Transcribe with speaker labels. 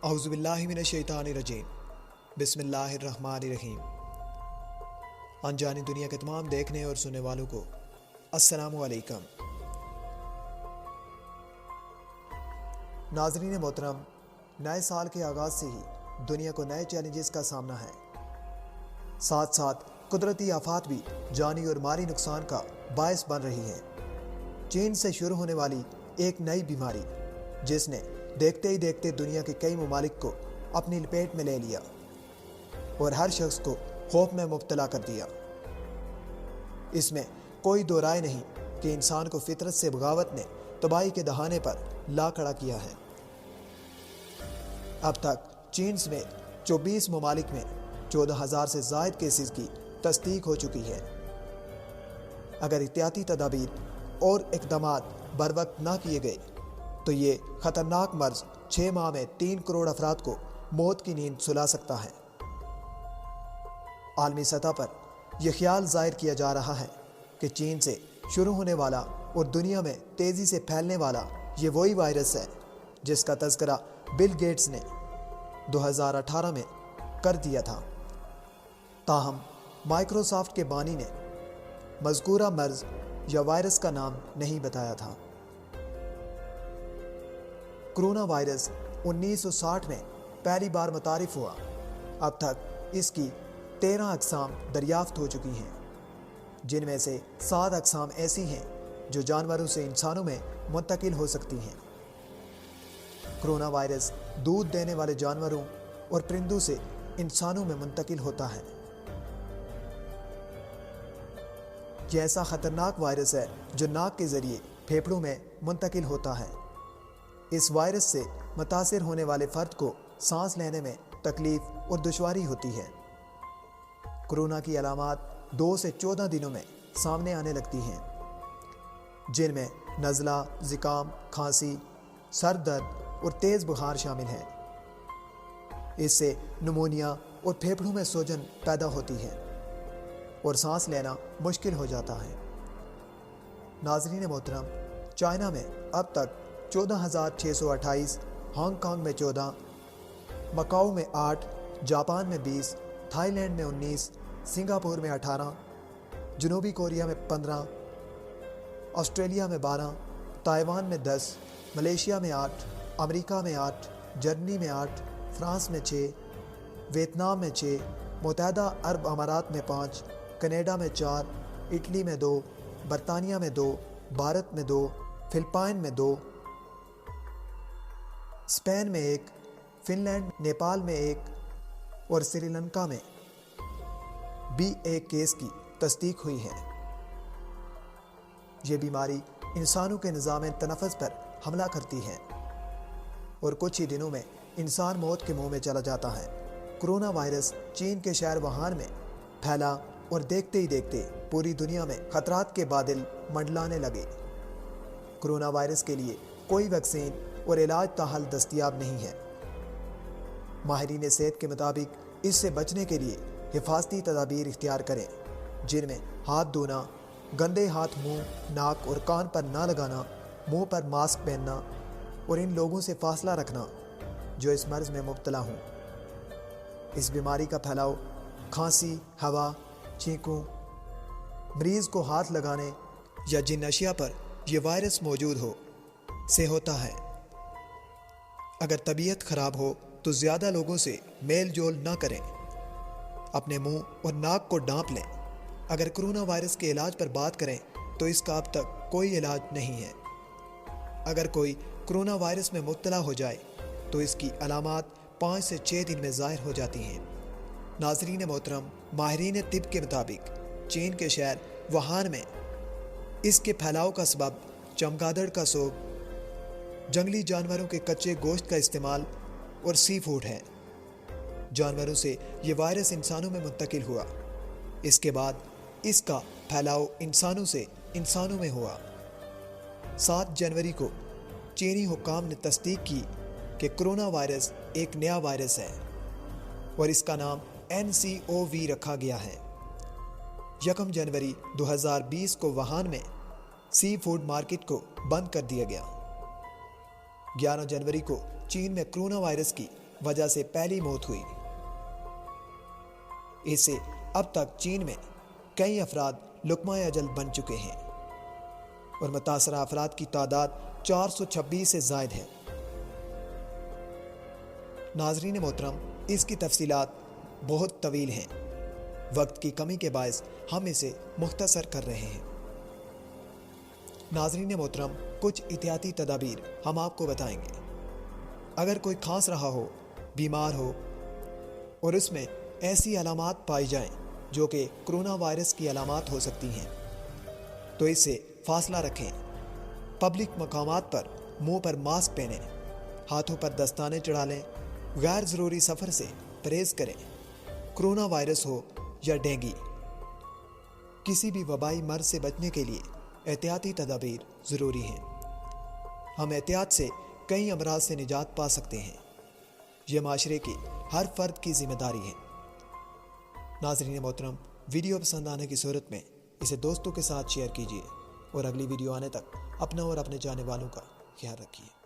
Speaker 1: اعوذ باللہ من الشیطان الرجیم بسم اللہ الرحمن الرحیم۔ انجانی دنیا کے تمام دیکھنے اور سننے والوں کو السلام علیکم۔ ناظرین محترم، نئے سال کے آغاز سے ہی دنیا کو نئے چیلنجز کا سامنا ہے، ساتھ ساتھ قدرتی آفات بھی جانی اور مالی نقصان کا باعث بن رہی ہیں۔ چین سے شروع ہونے والی ایک نئی بیماری جس نے دیکھتے ہی دیکھتے دنیا کے کئی ممالک کو اپنی لپیٹ میں لے لیا اور ہر شخص کو خوف میں مبتلا کر دیا۔ اس میں کوئی دو رائے نہیں کہ انسان کو فطرت سے بغاوت نے تباہی کے دہانے پر لا کھڑا کیا ہے۔ اب تک چین سمیت 24 ممالک میں 14,000 سے زائد کیسز کی تصدیق ہو چکی ہے۔ اگر احتیاطی تدابیر اور اقدامات بروقت نہ کیے گئے تو یہ خطرناک مرض 6 ماہ میں 3 کروڑ افراد کو موت کی نیند سلا سکتا ہے۔ عالمی سطح پر یہ خیال ظاہر کیا جا رہا ہے کہ چین سے شروع ہونے والا اور دنیا میں تیزی سے پھیلنے والا یہ وہی وائرس ہے جس کا تذکرہ بل گیٹس نے 2018 میں کر دیا تھا۔ تاہم مائیکروسافٹ کے بانی نے مذکورہ مرض یا وائرس کا نام نہیں بتایا تھا۔ کرونا وائرس 1960 میں پہلی بار متعارف ہوا۔ اب تک اس کی 13 اقسام دریافت ہو چکی ہیں، جن میں سے 7 اقسام ایسی ہیں جو جانوروں سے انسانوں میں منتقل ہو سکتی ہیں۔ کرونا وائرس دودھ دینے والے جانوروں اور پرندوں سے انسانوں میں منتقل ہوتا ہے۔ یہ ایسا خطرناک وائرس ہے جو ناک کے ذریعے پھیپھڑوں میں منتقل ہوتا ہے۔ اس وائرس سے متاثر ہونے والے فرد کو سانس لینے میں تکلیف اور دشواری ہوتی ہے۔ کرونا کی علامات 2 سے 14 دنوں میں سامنے آنے لگتی ہیں، جن میں نزلہ، زکام، کھانسی، سر درد اور تیز بخار شامل ہیں۔ اس سے نمونیا اور پھیپھڑوں میں سوجن پیدا ہوتی ہے اور سانس لینا مشکل ہو جاتا ہے۔ ناظرین محترم، چائنا میں اب تک 14,628، ہانگ کانگ میں 14، مکاؤ میں 8، جاپان میں 20، تھائی لینڈ میں 19، سنگاپور میں 18، جنوبی کوریا میں 15، آسٹریلیا میں 12، تائیوان میں 10، ملیشیا میں 8، امریکہ میں 8، جرمنی میں 8، فرانس میں 6، ویتنام میں 6، متحدہ عرب امارات میں 5، کینیڈا میں 4، اٹلی میں 2، برطانیہ میں 2، بھارت میں 2، فلپائن میں 2، اسپین میں 1، فن لینڈ، نیپال میں 1 اور سری لنکا میں بھی ایک کیس کی تصدیق ہوئی ہے۔ یہ بیماری انسانوں کے نظام تنفس پر حملہ کرتی ہے اور کچھ ہی دنوں میں انسان موت کے منہ میں چلا جاتا ہے۔ کرونا وائرس چین کے شہر ووہان میں پھیلا اور دیکھتے ہی دیکھتے پوری دنیا میں خطرات کے بادل منڈلانے لگے۔ کرونا وائرس کے لیے کوئی ویکسین اور علاج تاحال دستیاب نہیں ہے۔ ماہرین صحت کے مطابق اس سے بچنے کے لیے حفاظتی تدابیر اختیار کریں، جن میں ہاتھ دھونا، گندے ہاتھ منہ، ناک اور کان پر نہ لگانا، منہ پر ماسک پہننا اور ان لوگوں سے فاصلہ رکھنا جو اس مرض میں مبتلا ہوں۔ اس بیماری کا پھیلاؤ کھانسی، ہوا، چھینکوں، مریض کو ہاتھ لگانے یا جن اشیاء پر یہ وائرس موجود ہو سے ہوتا ہے۔ اگر طبیعت خراب ہو تو زیادہ لوگوں سے میل جول نہ کریں، اپنے منہ اور ناک کو ڈھانپ لیں۔ اگر کرونا وائرس کے علاج پر بات کریں تو اس کا اب تک کوئی علاج نہیں ہے۔ اگر کوئی کرونا وائرس میں مبتلا ہو جائے تو اس کی علامات 5 سے 6 دن میں ظاہر ہو جاتی ہیں۔ ناظرین محترم، ماہرین طب کے مطابق چین کے شہر ووہان میں اس کے پھیلاؤ کا سبب چمگادڑ کا سوگ، جنگلی جانوروں کے کچے گوشت کا استعمال اور سی فوڈ ہے۔ جانوروں سے یہ وائرس انسانوں میں منتقل ہوا، اس کے بعد اس کا پھیلاؤ انسانوں سے انسانوں میں ہوا۔ 7 جنوری کو چینی حکام نے تصدیق کی کہ کرونا وائرس ایک نیا وائرس ہے اور اس کا نام NCOV رکھا گیا ہے۔ 1 جنوری 2020 کو ووہان میں سی فوڈ مارکیٹ کو بند کر دیا گیا۔ 11 جنوری کو چین میں کرونا وائرس کی وجہ سے پہلی موت ہوئی۔ اس سے اب تک چین میں کئی افراد لقمہ اجل بن چکے ہیں اور متاثرہ افراد کی تعداد 426 سے زائد ہے۔ ناظرین محترم، اس کی تفصیلات بہت طویل ہیں، وقت کی کمی کے باعث ہم اسے مختصر کر رہے ہیں۔ ناظرین محترم، کچھ احتیاطی تدابیر ہم آپ کو بتائیں گے۔ اگر کوئی کھانس رہا ہو، بیمار ہو اور اس میں ایسی علامات پائی جائیں جو کہ کرونا وائرس کی علامات ہو سکتی ہیں تو اس سے فاصلہ رکھیں۔ پبلک مقامات پر منہ پر ماسک پہنیں، ہاتھوں پر دستانے چڑھا لیں، غیر ضروری سفر سے پرہیز کریں۔ کرونا وائرس ہو یا ڈینگی، کسی بھی وبائی مرض سے بچنے کے لیے احتیاطی تدابیر ضروری ہیں۔ ہم احتیاط سے کئی امراض سے نجات پا سکتے ہیں۔ یہ معاشرے کی ہر فرد کی ذمہ داری ہے۔ ناظرین محترم، ویڈیو پسند آنے کی صورت میں اسے دوستوں کے ساتھ شیئر کیجیے اور اگلی ویڈیو آنے تک اپنا اور اپنے جانے والوں کا خیال رکھیے۔